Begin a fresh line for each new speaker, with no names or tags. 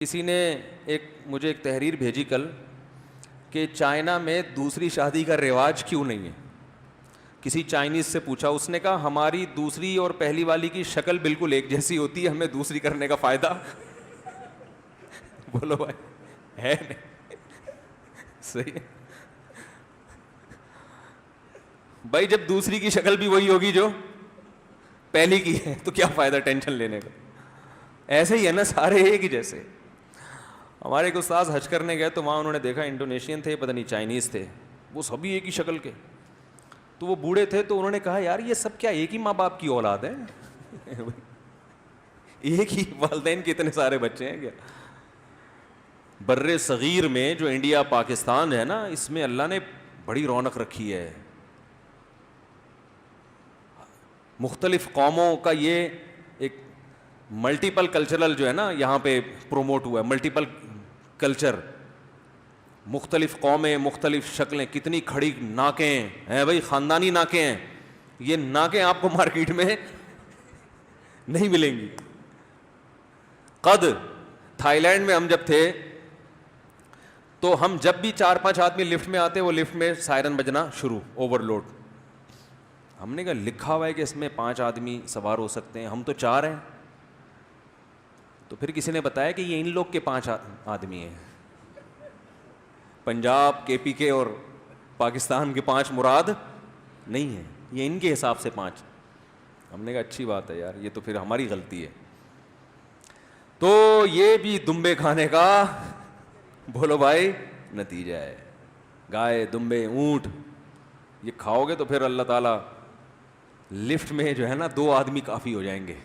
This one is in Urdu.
کسی نے مجھے ایک تحریر بھیجی کل کہ چائنا میں دوسری شادی کا رواج کیوں نہیں ہے. کسی چائنیز سے پوچھا, اس نے کہا ہماری دوسری اور پہلی والی کی شکل بالکل ایک جیسی ہوتی ہے, ہمیں دوسری کرنے کا فائدہ. بولو بھائی ہے نہیں صحیح ہے بھائی, جب دوسری کی شکل بھی وہی ہوگی جو پہلی کی ہے تو کیا فائدہ ٹینشن لینے کا. ایسے ہی ہے نا, سارے ایک ہی جیسے. ہمارے ایک استاد حج کرنے گئے تو وہاں انہوں نے دیکھا انڈونیشین تھے, پتہ نہیں چائنیز تھے, وہ سبھی ایک ہی شکل کے. تو وہ بوڑھے تھے تو انہوں نے کہا یار یہ سب کیا ایک ہی ماں باپ کی اولاد ہے؟ ایک ہی والدین کے اتنے سارے بچے ہیں کیا؟ بر صغیر میں جو انڈیا پاکستان ہے نا, اس میں اللہ نے بڑی رونق رکھی ہے. مختلف قوموں کا یہ ایک ملٹیپل کلچرل جو ہے نا یہاں پہ پروموٹ ہوا ہے. ملٹیپل کلچر, مختلف قومیں, مختلف شکلیں, کتنی کھڑی ناکیں ہیں بھائی, خاندانی ناکیں ہیں. یہ ناکیں آپ کو مارکیٹ میں نہیں ملیں گی. قد تھائی لینڈ میں ہم جب تھے تو ہم جب بھی 4-5 آدمی لفٹ میں آتے, وہ لفٹ میں سائرن بجنا شروع, اوور لوڈ. ہم نے کہا لکھا ہوا ہے کہ اس میں 5 آدمی سوار ہو سکتے ہیں, ہم تو 4 ہیں. تو پھر کسی نے بتایا کہ یہ ان لوگ کے 5 آدمی ہیں, پنجاب, کے پی کے اور پاکستان کے 5 مراد نہیں ہیں, یہ ان کے حساب سے 5. ہم نے کہا اچھی بات ہے یار, یہ تو پھر ہماری غلطی ہے. تو یہ بھی دمبے کھانے کا بولو بھائی نتیجہ ہے. گائے, دمبے, اونٹ یہ کھاؤ گے تو پھر اللہ تعالیٰ لفٹ میں جو ہے نا 2 آدمی کافی ہو جائیں گے.